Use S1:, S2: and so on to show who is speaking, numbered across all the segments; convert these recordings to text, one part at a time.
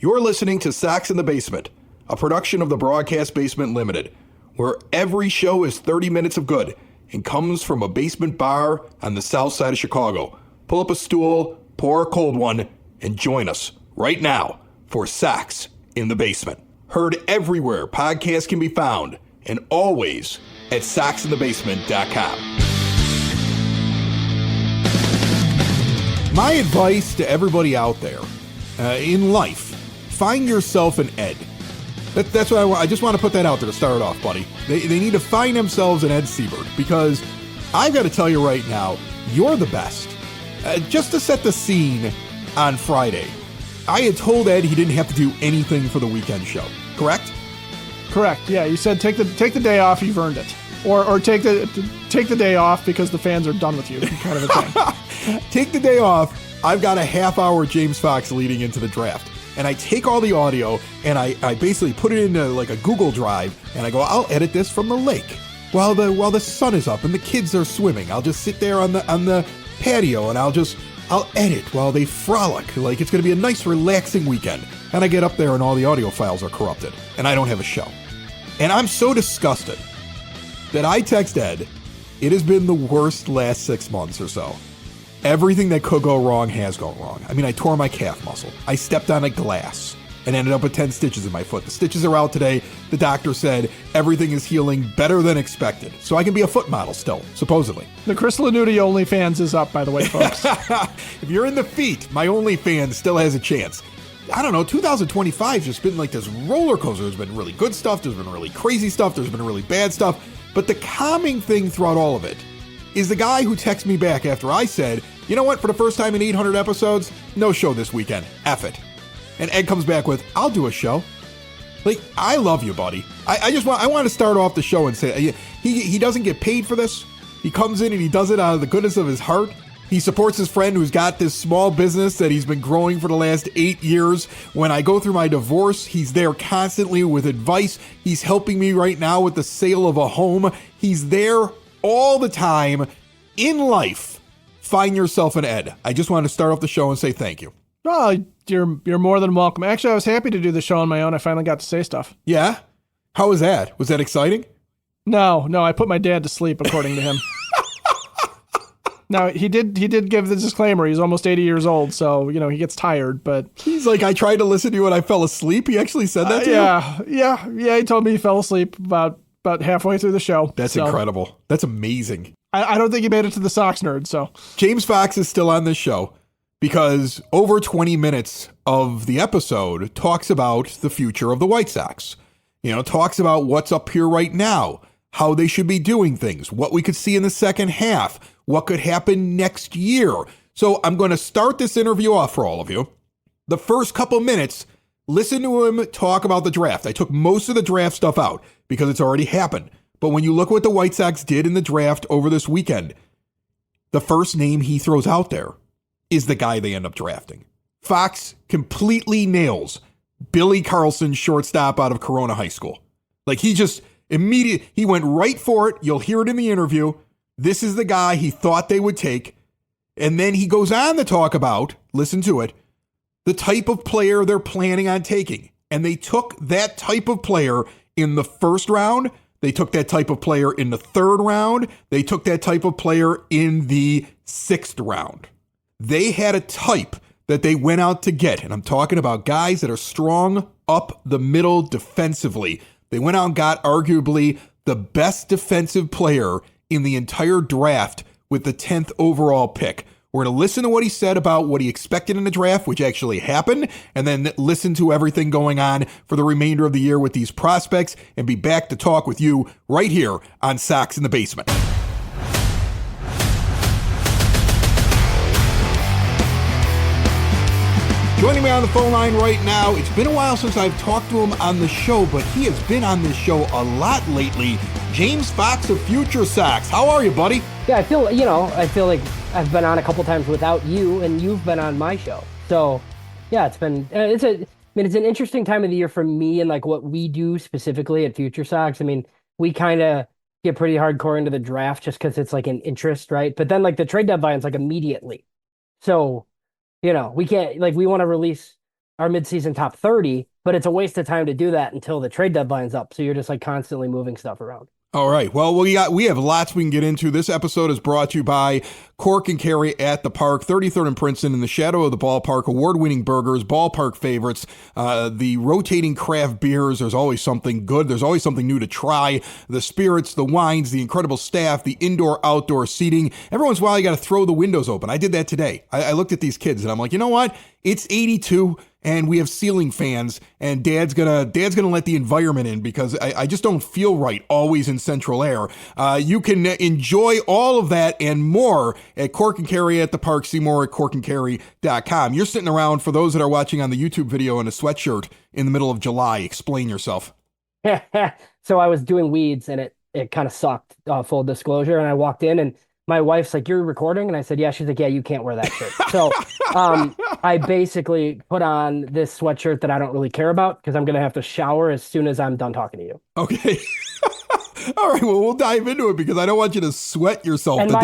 S1: You're listening to Sox in the Basement, a production of the Broadcast Basement Limited, where every show is 30 minutes of good and comes from a basement bar on the south side of Chicago. Pull up a stool, pour a cold one, and join us right now for Sox in the Basement. Heard everywhere podcasts can be found, and always at soxinthebasement.com. My advice to everybody out there in life, find yourself an Ed. That's what I just want to put that out there to start off, buddy. They need to find themselves an Ed Seabird, because I've got to tell you right now, you're the best. Just to set the scene on Friday, I had told Ed he didn't have to do anything for the weekend show, correct?
S2: Correct. Yeah, you said take the day off, you've earned it. Or take the day off because the fans are done with you, kind of a thing.
S1: Take the day off. I've got a half hour James Fox leading into the draft. And I take all the audio and I basically put it into like a Google Drive, and I go, I'll edit this from the lake while the sun is up and the kids are swimming. I'll just sit there on the patio and I'll edit while they frolic. Like, it's going to be a nice relaxing weekend. And I get up there and all the audio files are corrupted and I don't have a show. And I'm so disgusted that I text Ed, it has been the worst last 6 months or so. Everything that could go wrong has gone wrong. I mean, I tore my calf muscle. I stepped on a glass and ended up with 10 stitches in my foot. The stitches are out today. The doctor said everything is healing better than expected. So I can be a foot model still, supposedly.
S2: The Chris Lanuti OnlyFans is up, by the way, folks.
S1: If you're in the feet, my OnlyFans still has a chance. I don't know, 2025 has just been like this roller coaster. There's been really good stuff. There's been really crazy stuff. There's been really bad stuff. But the calming thing throughout all of it is the guy who texted me back after I said, you know what, for the first time in 800 episodes, no show this weekend. F it. And Ed comes back with, I'll do a show. Like, I love you, buddy. I want to start off the show and say, he doesn't get paid for this. He comes in and he does it out of the goodness of his heart. He supports his friend who's got this small business that he's been growing for the last 8 years. When I go through my divorce, he's there constantly with advice. He's helping me right now with the sale of a home. He's there all the time in life. Find yourself an Ed. I just wanted to start off the show and say thank you.
S2: Oh, you're more than welcome. Actually, I was happy to do the show on my own. I finally got to say stuff.
S1: Yeah? How was that? Was that exciting?
S2: No, I put my dad to sleep, according to him. Now, he did give the disclaimer. He's almost 80 years old, so, he gets tired, but...
S1: He's like, I tried to listen to you and I fell asleep? He actually said that to
S2: you? Yeah, he told me he fell asleep about halfway through the show.
S1: That's incredible. That's amazing.
S2: I don't think he made it to the Sox Nerd, so...
S1: James Fox is still on this show because over 20 minutes of the episode talks about the future of the White Sox. Talks about what's up here right now, how they should be doing things, what we could see in the second half, what could happen next year. So I'm going to start this interview off for all of you. The first couple minutes, listen to him talk about the draft. I took most of the draft stuff out because it's already happened. But when you look what the White Sox did in the draft over this weekend, the first name he throws out there is the guy they end up drafting. Fox completely nails Billy Carlson, shortstop out of Corona High School. Like, he just he went right for it. You'll hear it in the interview. This is the guy he thought they would take. And then he goes on to talk about, listen to it, the type of player they're planning on taking. And they took that type of player in the first round. They took that type of player in the third round. They took that type of player in the sixth round. They had a type that they went out to get. And I'm talking about guys that are strong up the middle defensively. They went out and got arguably the best defensive player in the entire draft with the 10th overall pick. We're going to listen to what he said about what he expected in the draft, which actually happened, and then listen to everything going on for the remainder of the year with these prospects, and be back to talk with you right here on Sox in the Basement. Joining me on the phone line right now, it's been a while since I've talked to him on the show, but he has been on this show a lot lately. James Fox of FutureSox. How are you, buddy?
S3: Yeah, I feel like I've been on a couple times without you, and you've been on my show. So, yeah, it's an interesting time of the year for me and like what we do specifically at FutureSox. I mean, we kind of get pretty hardcore into the draft just because it's like an interest, right? But then like the trade deadline's like immediately. So, we can't, like, we want to release our midseason top 30, but it's a waste of time to do that until the trade deadline's up. So you're just like constantly moving stuff around.
S1: All right. Well, we have lots we can get into. This episode is brought to you by Cork and Carry at the Park, 33rd and Princeton, in the shadow of the ballpark. Award-winning burgers, ballpark favorites, the rotating craft beers. There's always something good. There's always something new to try. The spirits, the wines, the incredible staff, the indoor-outdoor seating. Every once in a while, you got to throw the windows open. I did that today. I looked at these kids and I'm like, you know what? It's 82. And we have ceiling fans, and Dad's gonna let the environment in because I just don't feel right always in central air. You can enjoy all of that and more at Cork and Carry at the Park. See more at corkandcarry.com. You're sitting around, for those that are watching on the YouTube video, in a sweatshirt in the middle of July. Explain yourself.
S3: So I was doing weeds, and it kind of sucked, full disclosure. And I walked in, and my wife's like, "You're recording?" And I said, "Yeah." She's like, "Yeah, you can't wear that shirt." So I basically put on this sweatshirt that I don't really care about because I'm going to have to shower as soon as I'm done talking to you.
S1: Okay. All right. Well, we'll dive into it because I don't want you to sweat yourself
S3: and
S1: to death.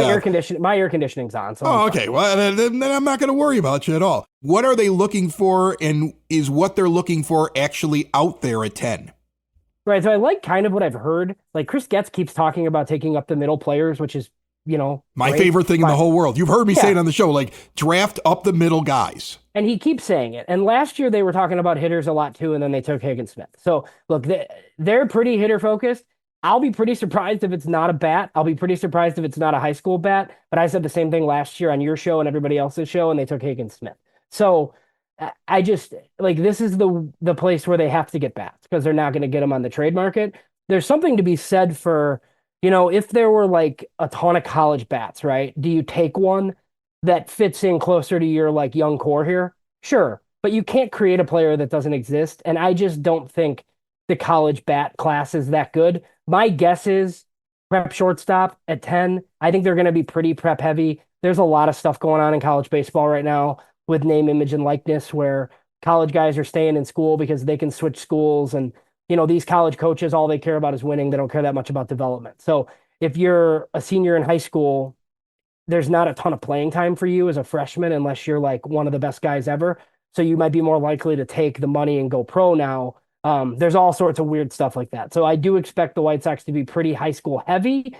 S3: My air conditioning's on. So
S1: okay. Well, then I'm not going to worry about you at all. What are they looking for, and is what they're looking for actually out there at 10?
S3: Right. So I like kind of what I've heard. Like Chris Getz keeps talking about taking up the middle players, which is,
S1: my favorite thing in the whole world. You've heard me say it on the show, like draft up the middle guys.
S3: And he keeps saying it. And last year they were talking about hitters a lot too, and then they took Higgins Smith. So look, they're pretty hitter focused. I'll be pretty surprised if it's not a bat. I'll be pretty surprised if it's not a high school bat. But I said the same thing last year on your show and everybody else's show, and they took Higgins Smith. So I just like, this is the place where they have to get bats because they're not going to get them on the trade market. There's something to be said for, if there were like a ton of college bats, right? Do you take one that fits in closer to your like young core here? Sure. But you can't create a player that doesn't exist. And I just don't think the college bat class is that good. My guess is prep shortstop at 10. I think they're going to be pretty prep heavy. There's a lot of stuff going on in college baseball right now with name, image, and likeness where college guys are staying in school because they can switch schools. And these college coaches, all they care about is winning. They don't care that much about development. So if you're a senior in high school, there's not a ton of playing time for you as a freshman unless you're like one of the best guys ever. So you might be more likely to take the money and go pro now. There's all sorts of weird stuff like that. So I do expect the White Sox to be pretty high school heavy.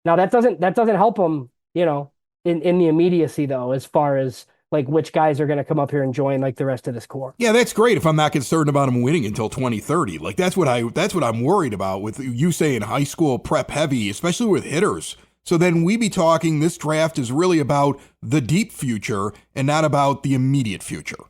S3: Now that doesn't help them, in the immediacy though, as far as like which guys are going to come up here and join like the rest of this core.
S1: Yeah, that's great if I'm not concerned about them winning until 2030. Like that's what I'm worried about with you saying high school prep heavy, especially with hitters. So then we be talking, this draft is really about the deep future and not about the immediate future.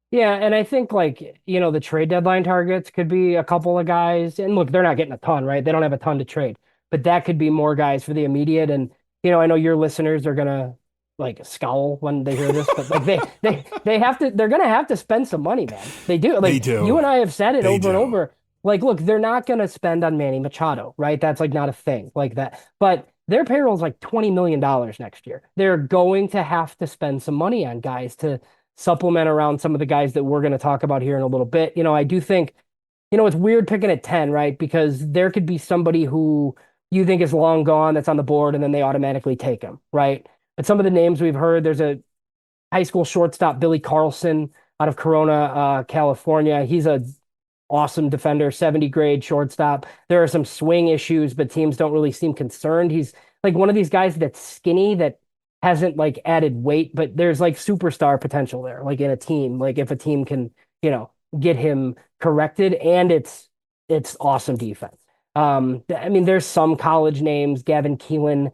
S3: Yeah, and I think like, the trade deadline targets could be a couple of guys. And look, they're not getting a ton, right? They don't have a ton to trade. But that could be more guys for the immediate. And, I know your listeners are going to like scowl when they hear this, but like they're going to have to spend some money, man. They do. Like,
S1: they do.
S3: You and I have said it over and
S1: do.
S3: over. Like, look, they're not going to spend on Manny Machado, right? That's like not a thing like that. But their payroll is like $20 million next year. They're going to have to spend some money on guys to supplement around some of the guys that we're going to talk about here in a little bit. I do think, it's weird picking at 10, right? Because there could be somebody who you think is long gone that's on the board and then they automatically take him, right? But some of the names we've heard, there's a high school shortstop, Billy Carlson, out of Corona, California. He's a awesome defender, 70 grade shortstop. There are some swing issues, but teams don't really seem concerned. He's like one of these guys that's skinny that hasn't like added weight, but there's like superstar potential there, like in a team, like if a team can, get him corrected, and it's awesome defense. There's some college names, Gavin Keelan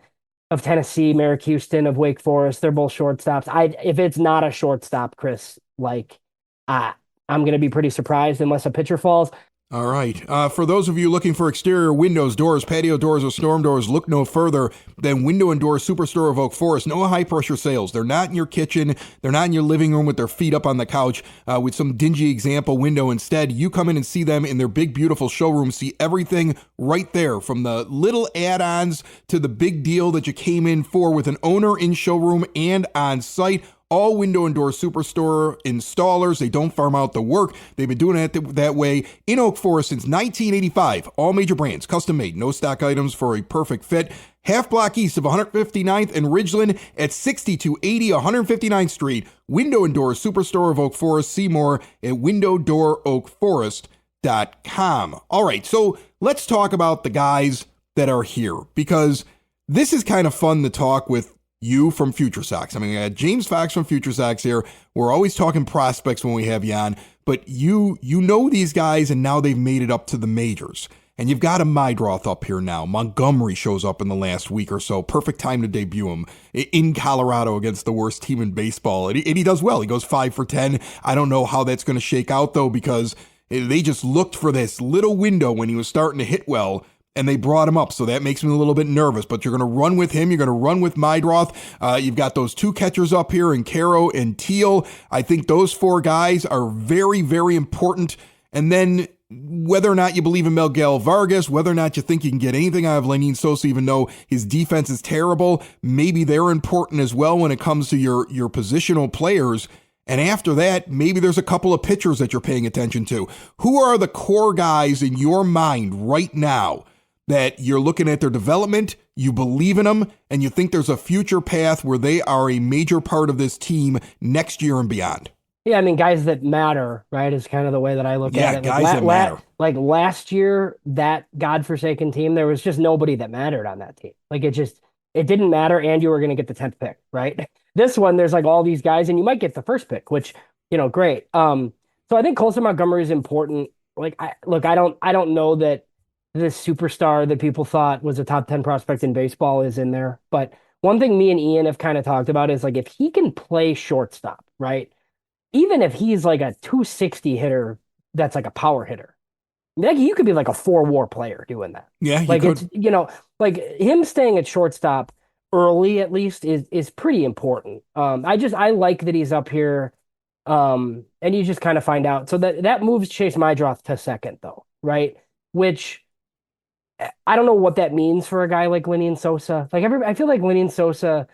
S3: of Tennessee, Merrick Houston of Wake Forest. They're both shortstops. If it's not a shortstop, Chris, like I'm going to be pretty surprised unless a pitcher falls.
S1: All right. For those of you looking for exterior windows, doors, patio doors, or storm doors, look no further than Window and Door Superstore of Oak Forest. No high-pressure sales. They're not in your kitchen. They're not in your living room with their feet up on the couch with some dingy example window. Instead, you come in and see them in their big, beautiful showroom. See everything right there, from the little add-ons to the big deal that you came in for, with an owner in showroom and on site. all window and door superstore installers. They don't farm out the work. They've been doing it that way in Oak Forest since 1985. All major brands, custom made, no stock items for a perfect fit. Half block east of 159th and Ridgeland at 6280 159th Street. Window and door superstore of Oak Forest. See more at windowdooroakforest.com. All right, so let's talk about the guys that are here, because this is kind of fun to talk with you from FutureSox. I mean, I got James Fox from FutureSox here. We're always talking prospects when we have you on, but you know these guys, and now they've made it up to the majors. And you've got a Mydroth up here now. Montgomery shows up in the last week or so. Perfect time to debut him in Colorado against the worst team in baseball. And he does well. He goes 5 for 10. I don't know how that's going to shake out, though, because they just looked for this little window when he was starting to hit well, and they brought him up. So that makes me a little bit nervous. But you're going to run with him. You're going to run with Mydroth. You've got those two catchers up here in Caro and Teal. I think those four guys are very, very important. And then whether or not you believe in Miguel Vargas, whether or not you think you can get anything out of Lenin Sosa, even though his defense is terrible, maybe they're important as well when it comes to your positional players. And after that, maybe there's a couple of pitchers that you're paying attention to. Who are the core guys in your mind right now that you're looking at their development, you believe in them, and you think there's a future path where they are a major part of this team next year and beyond?
S3: Yeah, I mean, guys that matter, right, is kind of the way that I look at it.
S1: Guys that matter.
S3: Like last year, that godforsaken team, there was just nobody that mattered on that team. Like it didn't matter, and you were going to get the 10th pick, right? This one, there's like all these guys, and you might get the first pick, which, great. So I think Colson Montgomery is important. Like, I don't know that this superstar that people thought was a top 10 prospect in baseball is in there. But one thing me and Ian have kind of talked about is like if he can play shortstop, right? Even if he's like a 260 hitter, that's like a power hitter. Like you could be like a 4-WAR player doing that.
S1: Yeah,
S3: like it's like him staying at shortstop early at least is pretty important. I like that he's up here. And you just kind of find out. So that moves Chase Mydroth to second though, right? Which I don't know what that means for a guy like Lenin Sosa. I feel like Lenin Sosa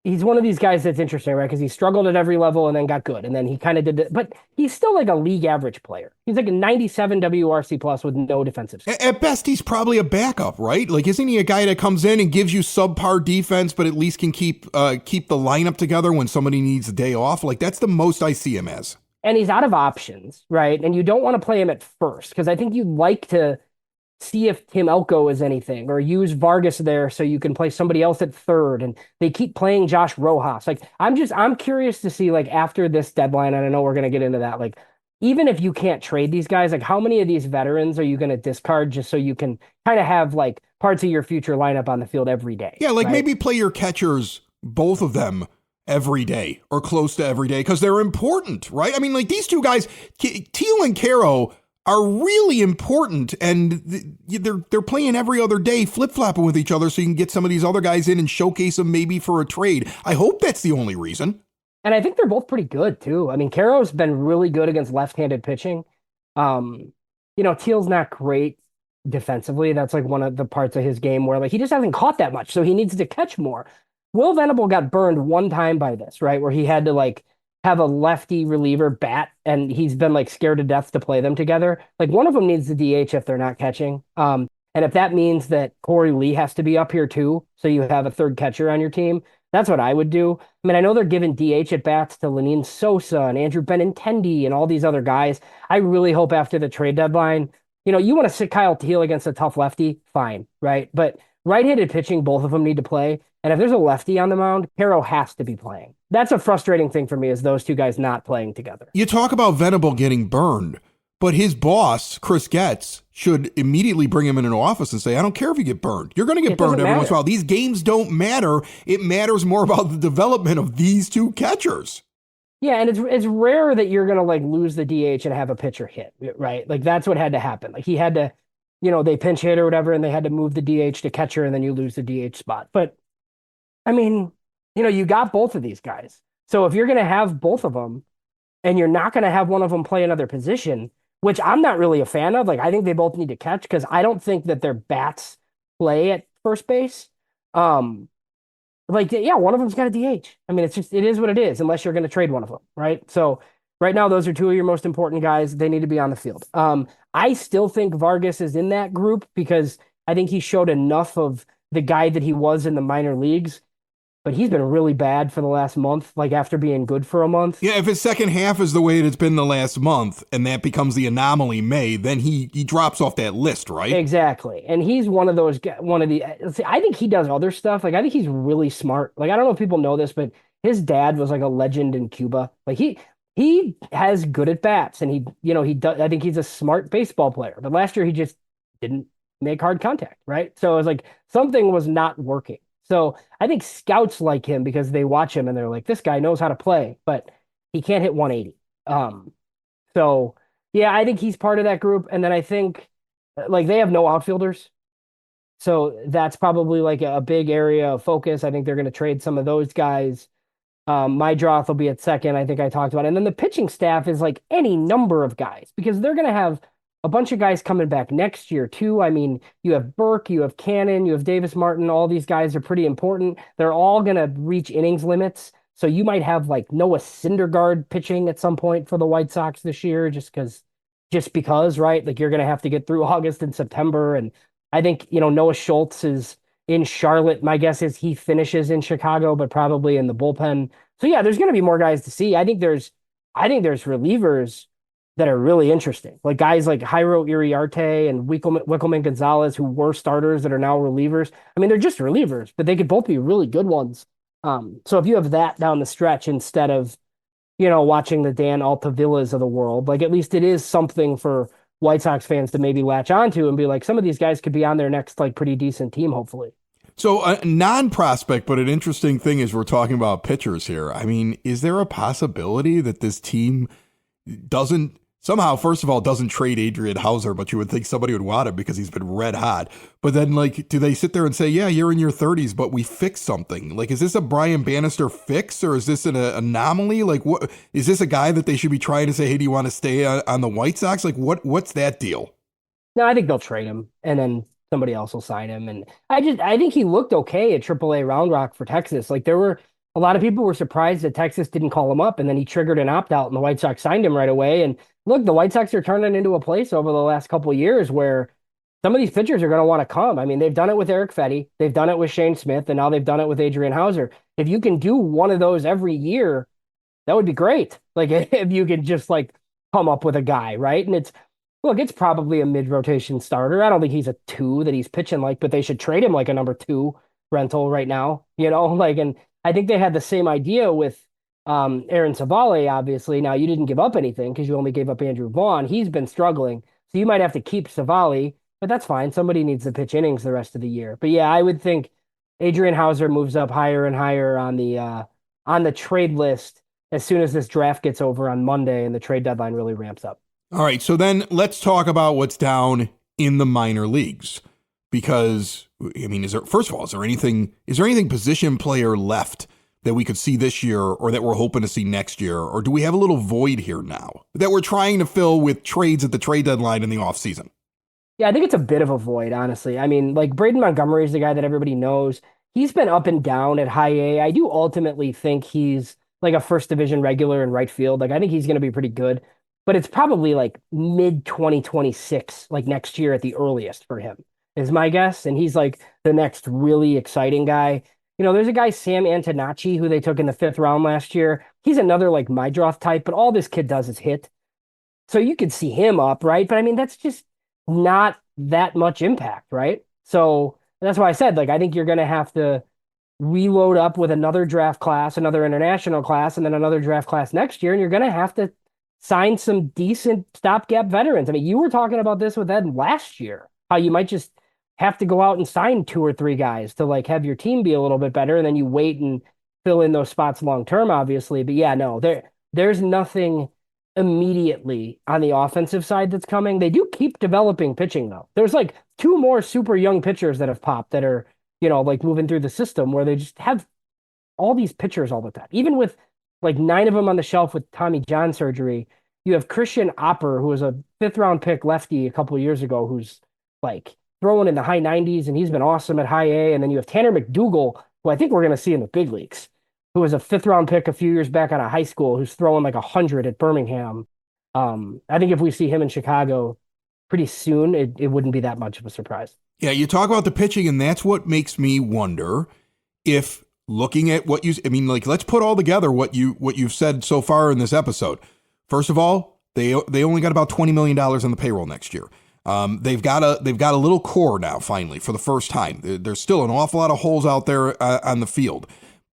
S3: he's one of these guys that's interesting, right? Because he struggled at every level and then got good. And then he kind of did it, but he's still like a league average player. He's like a 97 WRC plus with no defensive skill.
S1: At best, he's probably a backup, right? Like, isn't he a guy that comes in and gives you subpar defense, but at least can keep the lineup together when somebody needs a day off? Like, that's the most I see him as.
S3: And he's out of options, right? And you don't want to play him at first because I think you'd like to see if Tim Elko is anything or use Vargas there so you can play somebody else at third. And they keep playing Josh Rojas. Like, I'm curious to see, like, after this deadline, and I know we're going to get into that, like, even if you can't trade these guys, like, how many of these veterans are you going to discard just so you can kind of have, like, parts of your future lineup on the field every day?
S1: Yeah, like,
S3: right?
S1: Maybe play your catchers, both of them, every day or close to every day because they're important, right? I mean, like, these two guys, Teal and Caro, are really important, and they're playing every other day, flip-flopping with each other so you can get some of these other guys in and showcase them maybe for a trade. I hope that's the only reason.
S3: And I think they're both pretty good, too. I mean, Caro's been really good against left-handed pitching. Teal's not great defensively. That's like one of the parts of his game where like he just hasn't caught that much, so he needs to catch more. Will Venable got burned one time by this, right? Where he had to like have a lefty reliever bat, and he's been like scared to death to play them together. Like one of them needs the DH if they're not catching. And if that means that Corey Lee has to be up here too, so you have a third catcher on your team, that's what I would do. I mean, I know they're giving DH at bats to Lenin Sosa and Andrew Benintendi and all these other guys. I really hope after the trade deadline, you want to sit Kyle Teal against a tough lefty, fine, right? But right-handed pitching, both of them need to play. And if there's a lefty on the mound, Caro has to be playing. That's a frustrating thing for me, is those two guys not playing together.
S1: You talk about Venable getting burned, but his boss, Chris Getz, should immediately bring him in an office and say, I don't care if you get burned. You're going to get burned every once in a while. These games don't matter. It matters more about the development of these two catchers.
S3: Yeah, and it's rare that you're going to like lose the DH and have a pitcher hit, right? Like that's what had to happen. Like he had to, they pinch hit or whatever, and they had to move the DH to catcher, and then you lose the DH spot. But I mean, you got both of these guys. So if you're going to have both of them and you're not going to have one of them play another position, which I'm not really a fan of, like I think they both need to catch because I don't think that their bats play at first base. like, yeah, one of them's got a DH. I mean, it is what it is, unless you're going to trade one of them, right? So right now, those are two of your most important guys. They need to be on the field. I still think Vargas is in that group because I think he showed enough of the guy that he was in the minor leagues, but he's been really bad for the last month, like after being good for a month.
S1: Yeah, if his second half is the way it's been the last month, and that becomes the anomaly May, then he drops off that list, right?
S3: Exactly. And he's one of those, one of the, see, I think he does other stuff. Like, I think he's really smart. Like, I don't know if people know this, but his dad was like a legend in Cuba. Like, he has good at bats and he does, I think he's a smart baseball player. But last year he just didn't make hard contact, right? So it was like something was not working. So I think scouts like him because they watch him and they're like, this guy knows how to play, but he can't hit 180. So yeah, I think he's part of that group. And then I think like they have no outfielders. So that's probably like a big area of focus. I think they're going to trade some of those guys. My Droth will be at second. I think I talked about it. And then the pitching staff is like any number of guys because they're going to have a bunch of guys coming back next year too. I mean, you have Burke, you have Cannon, you have Davis Martin. All these guys are pretty important. They're all going to reach innings limits. So you might have like Noah Syndergaard pitching at some point for the White Sox this year, just because, right? Like you're going to have to get through August and September. And I think, Noah Schultz is in Charlotte. My guess is he finishes in Chicago, but probably in the bullpen. So yeah, there's going to be more guys to see. I think there's relievers that are really interesting. Like guys like Jairo Iriarte and Wickelman Gonzalez, who were starters that are now relievers. I mean, they're just relievers, but they could both be really good ones. So if you have that down the stretch instead of, watching the Dan Altavillas of the world, like at least it is something for White Sox fans to maybe latch onto and be like, some of these guys could be on their next like pretty decent team, hopefully.
S1: So a non-prospect, but an interesting thing is we're talking about pitchers here. I mean, is there a possibility that this team doesn't somehow, first of all, doesn't trade Adrian Hauser, but you would think somebody would want him because he's been red hot. But then, like, do they sit there and say, yeah, you're in your 30s, but we fixed something? Like, is this a Brian Bannister fix or is this an anomaly? Like, what is this a guy that they should be trying to say, hey, do you want to stay on the White Sox? Like, what's that deal?
S3: No, I think they'll trade him and then somebody else will sign him. And I think he looked okay at AAA Round Rock for Texas. Like there were a lot of people were surprised that Texas didn't call him up and then he triggered an opt out and the White Sox signed him right away. And look, the White Sox are turning into a place over the last couple of years where some of these pitchers are going to want to come. I mean, they've done it with Eric Fetty, they've done it with Shane Smith, and now they've done it with Adrian Hauser. If you can do one of those every year, that would be great. Like if you could just like come up with a guy, right? And it's probably a mid-rotation starter. I don't think he's a two that he's pitching like, but they should trade him like a number two rental right now, like, and I think they had the same idea with Aaron Savale, obviously. Now you didn't give up anything because you only gave up Andrew Vaughn. He's been struggling. So you might have to keep Savale, but that's fine. Somebody needs to pitch innings the rest of the year. But yeah, I would think Adrian Hauser moves up higher and higher on the trade list as soon as this draft gets over on Monday and the trade deadline really ramps up.
S1: All right, so then let's talk about what's down in the minor leagues. Because, I mean, is there anything position player left that we could see this year or that we're hoping to see next year? Or do we have a little void here now that we're trying to fill with trades at the trade deadline in the offseason?
S3: Yeah, I think it's a bit of a void, honestly. I mean, like Braden Montgomery is the guy that everybody knows. He's been up and down at high A. I do ultimately think he's like a first division regular in right field. Like I think he's going to be pretty good, but it's probably like mid 2026, like next year at the earliest for him is my guess. And he's like the next really exciting guy. There's a guy, Sam Antonacci, who they took in the fifth round last year. He's another like Mydroth type, but all this kid does is hit. So you could see him up, right? But I mean, that's just not that much impact, right? So that's why I said, like, I think you're going to have to reload up with another draft class, another international class, and then another draft class next year. And you're going to have to sign some decent stopgap veterans. I mean, you were talking about this with Ed last year, how you might just have to go out and sign two or three guys to like have your team be a little bit better, and then you wait and fill in those spots long term, obviously. But yeah, no, there's nothing immediately on the offensive side that's coming. They do keep developing pitching though. There's like two more super young pitchers that have popped that are, like moving through the system where they just have all these pitchers all the time. Even with like 9 of them on the shelf with Tommy John surgery, you have Christian Opper, who was a fifth round pick lefty a couple of years ago, who's like throwing in the high 90s, and he's been awesome at high A. And then you have Tanner McDougal, who I think we're going to see in the big leagues, who was a fifth round pick a few years back out of high school, who's throwing like 100 at Birmingham. I think if we see him in Chicago pretty soon, it wouldn't be that much of a surprise.
S1: Yeah, you talk about the pitching, and that's what makes me wonder if looking at what I mean, like, let's put all together what you've said so far in this episode. First of all, they only got about $20 million on the payroll next year. They've got a little core now, finally, for the first time. There's still an awful lot of holes out there on the field.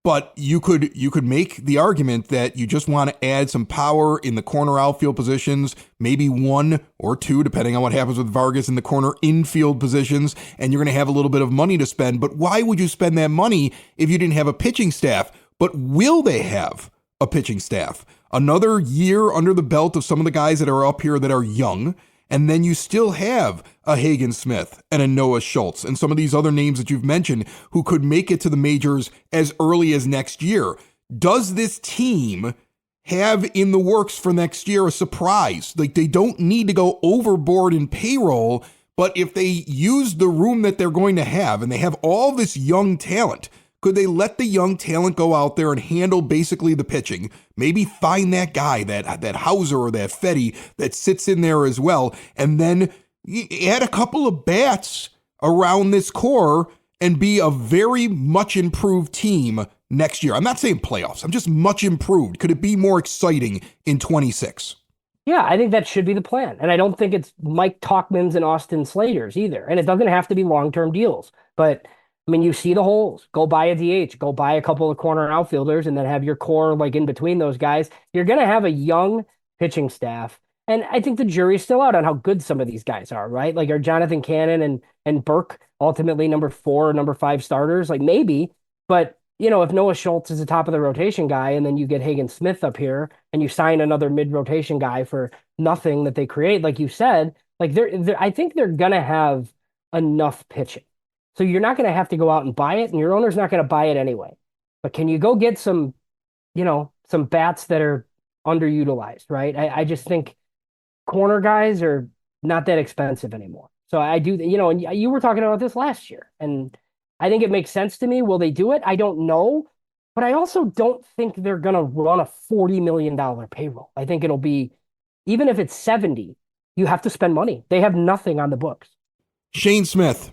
S1: But you could make the argument that you just want to add some power in the corner outfield positions, maybe one or two, depending on what happens with Vargas in the corner infield positions, and you're going to have a little bit of money to spend. But why would you spend that money if you didn't have a pitching staff? But will they have a pitching staff? Another year under the belt of some of the guys that are up here that are young, and then you still have a Hagen Smith and a Noah Schultz and some of these other names that you've mentioned who could make it to the majors as early as next year. Does this team have in the works for next year a surprise? Like, they don't need to go overboard in payroll, but if they use the room that they're going to have and they have all this young talent, could they let the young talent go out there and handle basically the pitching? Maybe find that guy, that Hauser or that Fetty that sits in there as well, and then add a couple of bats around this core and be a very much improved team next year. I'm not saying playoffs. I'm just much improved. Could it be more exciting in 26?
S3: Yeah, I think that should be the plan. And I don't think it's Mike Talkman's and Austin Slater's either. And it doesn't have to be long-term deals. But I mean, you see the holes. Go buy a DH, go buy a couple of corner outfielders, and then have your core like in between those guys. You're going to have a young pitching staff. And I think the jury's still out on how good some of these guys are, right? Like, are Jonathan Cannon and Burke ultimately number 4 or number 5 starters? Like, maybe. But, you know, if Noah Schultz is the top of the rotation guy, and then you get Hagen Smith up here and you sign another mid-rotation guy for nothing that they create, like you said, like I think they're going to have enough pitching. So you're not going to have to go out and buy it, and your owner's not going to buy it anyway. But can you go get some, you know, some bats that are underutilized, right? I just think corner guys are not that expensive anymore. So I do, you know, and you were talking about this last year, and I think it makes sense to me. Will they do it? I don't know. But I also don't think they're going to run a $40 million payroll. I think it'll be, even if it's 70, you have to spend money. They have nothing on the books.
S1: Shane Smith.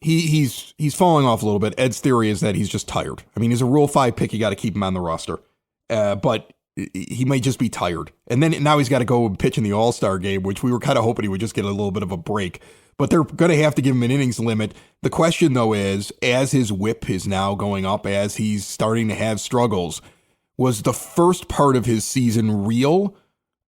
S1: He's falling off a little bit. Ed's theory is that he's just tired. I mean, he's a Rule 5 pick. You got to keep him on the roster. But he may just be tired. And then now he's got to go and pitch in the All-Star game, which we were kind of hoping he would just get a little bit of a break. But they're going to have to give him an innings limit. The question, though, is, as his whip is now going up, as he's starting to have struggles, was the first part of his season real?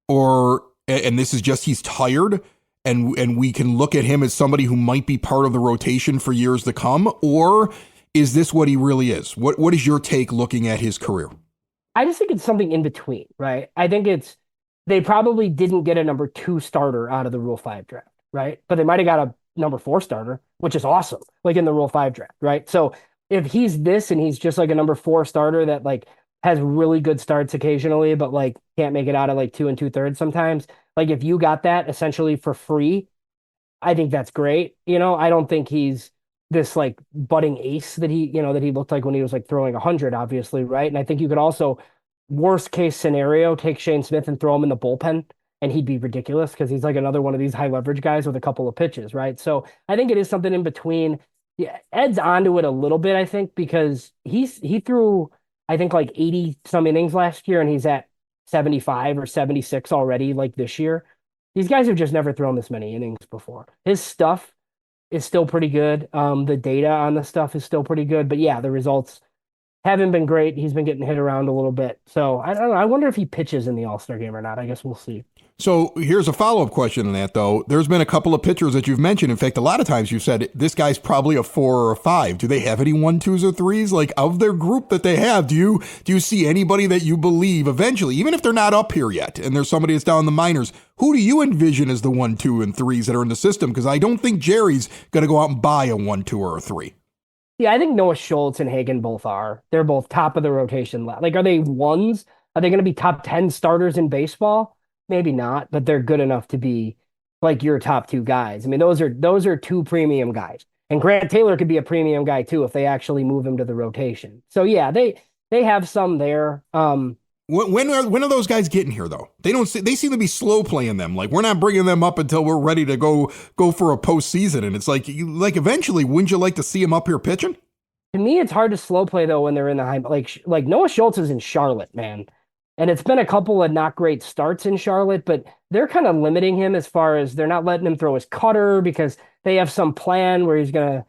S1: And this is just he's tired? And we can look at him as somebody who might be part of the rotation for years to come? Or is this what he really is? What is your take looking at his career?
S3: I just think it's something in between, right? I think they probably didn't get a number 2 starter out of the Rule 5 draft, right? But they might have got a number 4 starter, which is awesome, like in the Rule 5 draft, right? So if he's this and he's just like a number 4 starter that like has really good starts occasionally, but like can't make it out of like 2 2/3 sometimes. Like, if you got that essentially for free, I think that's great. You know, I don't think he's this like budding ace that he looked like when he was like throwing 100, obviously, right? And I think you could also, worst case scenario, take Shane Smith and throw him in the bullpen, and he'd be ridiculous because he's like another one of these high leverage guys with a couple of pitches, right? So I think it is something in between. Yeah, Ed's onto it a little bit, I think, because he threw, I think, like 80 some innings last year, and he's at 75 or 76 already, like this year. These guys have just never thrown this many innings before. His stuff is still pretty good. The data on the stuff is still pretty good, but yeah, the results haven't been great. He's been getting hit around a little bit. So I don't know. I wonder if he pitches in the All-Star game or not. I guess we'll see.
S1: So here's a follow-up question on that, though. There's been a couple of pitchers that you've mentioned. In fact, a lot of times you've said this guy's probably a 4 or a 5. Do they have any 1, 2s, or 3s? Like, of their group that they have, do you see anybody that you believe eventually, even if they're not up here yet, and there's somebody that's down in the minors, who do you envision as the 1, 2, and 3s that are in the system? Because I don't think Jerry's going to go out and buy a 1, 2, or a 3.
S3: Yeah, I think Noah Schultz and Hagen both are. They're both top of the rotation. Like, are they 1s? Are they going to be top 10 starters in baseball? Maybe not, but they're good enough to be like your top 2 guys. I mean, those are 2 premium guys. And Grant Taylor could be a premium guy too if they actually move him to the rotation. So yeah, they have some there.
S1: When are those guys getting here though? They seem to be slow playing them. Like we're not bringing them up until we're ready to go for a postseason. And it's like eventually, wouldn't you like to see them up here pitching?
S3: To me, it's hard to slow play though when they're in the high. Like Noah Schultz is in Charlotte, man, and it's been a couple of not great starts in Charlotte, but they're kind of limiting him as far as they're not letting him throw his cutter because they have some plan where he's gonna,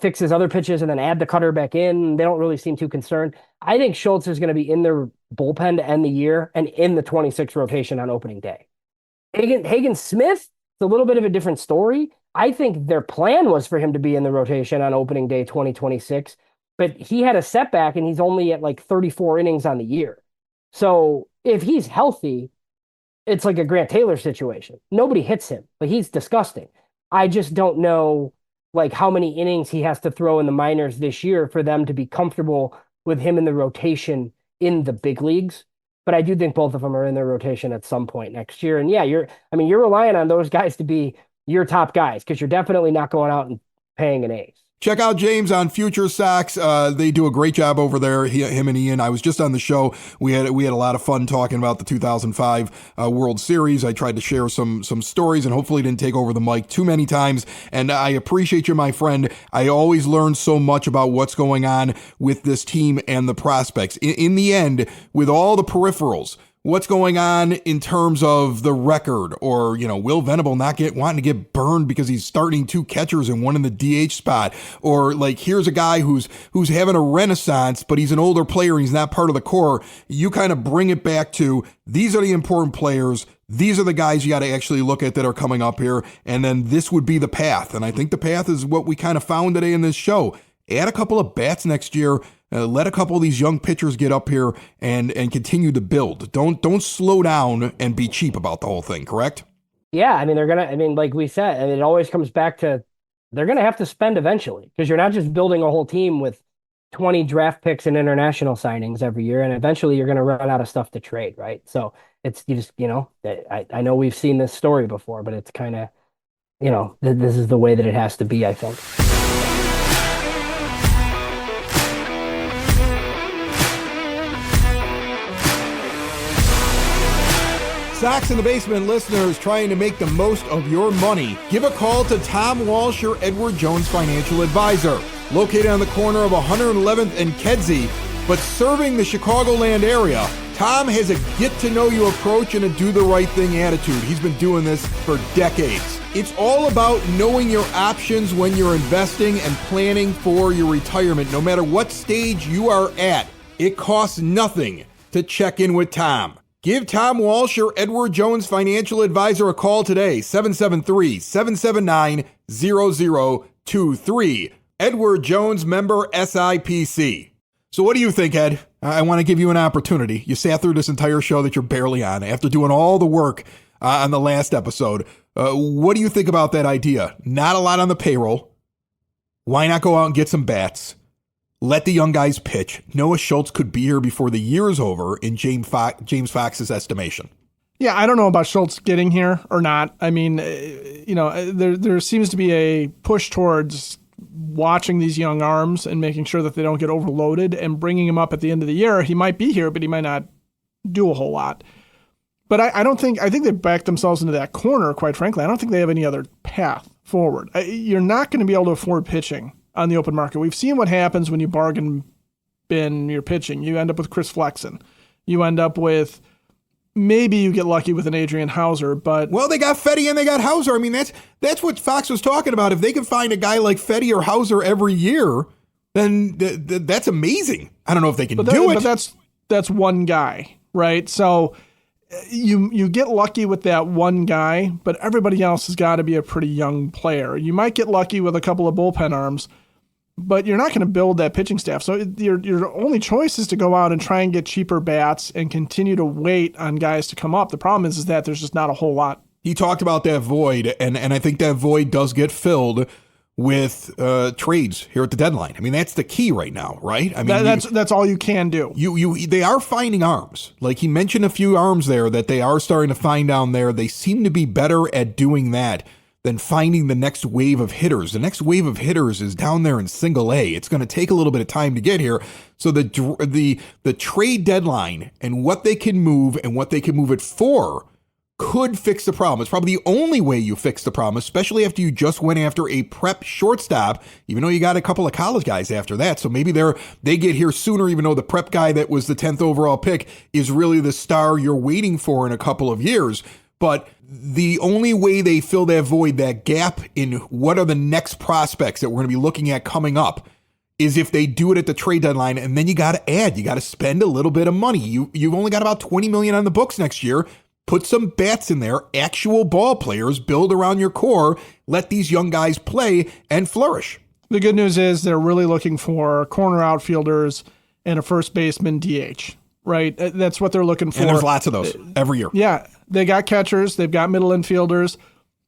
S3: fix his other pitches and then add the cutter back in. They don't really seem too concerned. I think Schultz is going to be in their bullpen to end the year and in the 26 rotation on opening day. Hagen Smith, it's a little bit of a different story. I think their plan was for him to be in the rotation on opening day 2026, but he had a setback and he's only at like 34 innings on the year. So if he's healthy, it's like a Grant Taylor situation. Nobody hits him, but he's disgusting. I just don't know like how many innings he has to throw in the minors this year for them to be comfortable with him in the rotation in the big leagues. But I do think both of them are in their rotation at some point next year. And yeah, you're relying on those guys to be your top guys because you're definitely not going out and paying an ace.
S1: Check out James on FutureSox. They do a great job over there. Him and Ian. I was just on the show. We had a lot of fun talking about the 2005 World Series. I tried to share some stories and hopefully didn't take over the mic too many times. And I appreciate you, my friend. I always learn so much about what's going on with this team and the prospects. In the end, with all the peripherals, what's going on in terms of the record, or, Will Venable not wanting to get burned because he's starting two catchers and one in the DH spot, or like here's a guy who's having a renaissance, but he's an older player and he's not part of the core. You kind of bring it back to these are the important players. These are the guys you got to actually look at that are coming up here. And then this would be the path. And I think the path is what we kind of found today in this show. Add a couple of bats next year. Let a couple of these young pitchers get up here and continue to build. Don't slow down and be cheap about the whole thing, correct?
S3: Yeah, like we said, it always comes back to they're going to have to spend eventually because you're not just building a whole team with 20 draft picks and international signings every year, and eventually you're going to run out of stuff to trade, right? So I know we've seen this story before, but it's kind of, this is the way that it has to be, I think.
S1: Sox in the Basement listeners trying to make the most of your money, give a call to Tom Walsh, your Edward Jones financial advisor. Located on the corner of 111th and Kedzie, but serving the Chicagoland area, Tom has a get-to-know-you approach and a do-the-right-thing attitude. He's been doing this for decades. It's all about knowing your options when you're investing and planning for your retirement. No matter what stage you are at, it costs nothing to check in with Tom. Give Tom Walsh, your Edward Jones financial advisor, a call today, 773-779-0023. Edward Jones, member SIPC. So what do you think, Ed? I want to give you an opportunity. You sat through this entire show that you're barely on after doing all the work on the last episode. What do you think about that idea? Not a lot on the payroll. Why not go out and get some bats? Let the young guys pitch. Noah Schultz could be here before the year is over in James Fox's estimation.
S2: Yeah, I don't know about Schultz getting here or not. I mean, there seems to be a push towards watching these young arms and making sure that they don't get overloaded and bringing him up at the end of the year. He might be here, but he might not do a whole lot. But I think they backed themselves into that corner, quite frankly. I don't think they have any other path forward. You're not going to be able to afford pitching on the open market. We've seen what happens when you bargain bin your pitching. You end up with Chris Flexen. You end up with, maybe you get lucky with an Adrian Hauser, but...
S1: Well, they got Fedde and they got Hauser. I mean, that's what Fox was talking about. If they can find a guy like Fedde or Hauser every year, then that's amazing. I don't know if they can do it.
S2: But that's one guy, right? So you get lucky with that one guy, but everybody else has got to be a pretty young player. You might get lucky with a couple of bullpen arms, but you're not going to build that pitching staff. So your only choice is to go out and try and get cheaper bats and continue to wait on guys to come up. The problem is that there's just not a whole lot.
S1: He talked about that void, and I think that void does get filled with trades here at the deadline. I mean, that's the key right now, right? I mean,
S2: that's all you can do.
S1: They are finding arms. Like he mentioned a few arms there that they are starting to find down there. They seem to be better at doing that than finding the next wave of hitters. The next wave of hitters is down there in single A. It's going to take a little bit of time to get here. So the trade deadline and what they can move and what they can move it for could fix the problem. It's probably the only way you fix the problem, especially after you just went after a prep shortstop, even though you got a couple of college guys after that. So maybe they get here sooner, even though the prep guy that was the 10th overall pick is really the star you're waiting for in a couple of years. But the only way they fill that void, that gap in what are the next prospects that we're going to be looking at coming up, is if they do it at the trade deadline. And then you got to add, you got to spend a little bit of money. You've only got about $20 million on the books next year. Put some bats in there, actual ball players, build around your core, let these young guys play and flourish.
S2: The good news is they're really looking for corner outfielders and a first baseman DH, right? That's what they're looking for.
S1: And there's lots of those every year.
S2: Yeah. They got catchers. They've got middle infielders.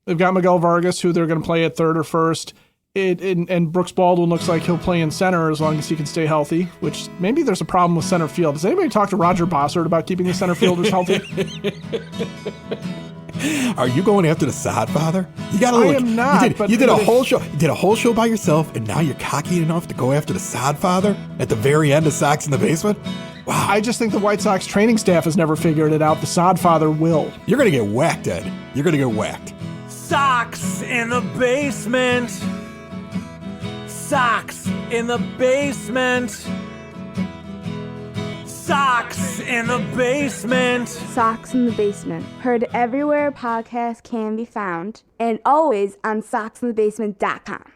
S2: They've got Miguel Vargas, who they're going to play at third or first. And Brooks Baldwin looks like he'll play in center as long as he can stay healthy, which maybe there's a problem with center field. Has anybody talked to Roger Bossert about keeping the center fielders healthy?
S1: Are you going after the sod father? You got a little.
S2: I am not.
S1: You did a whole show. You did a whole show by yourself, and now you're cocky enough to go after the sod father at the very end of Sox in the Basement? Wow.
S2: I just think the White Sox training staff has never figured it out. The sod father will.
S1: You're going to get whacked, Ed. You're going to get whacked.
S4: Sox in the basement. Sox in the basement. Sox in the basement.
S5: Sox in the Basement. Heard everywhere podcasts can be found, and always on soxinthebasement.com.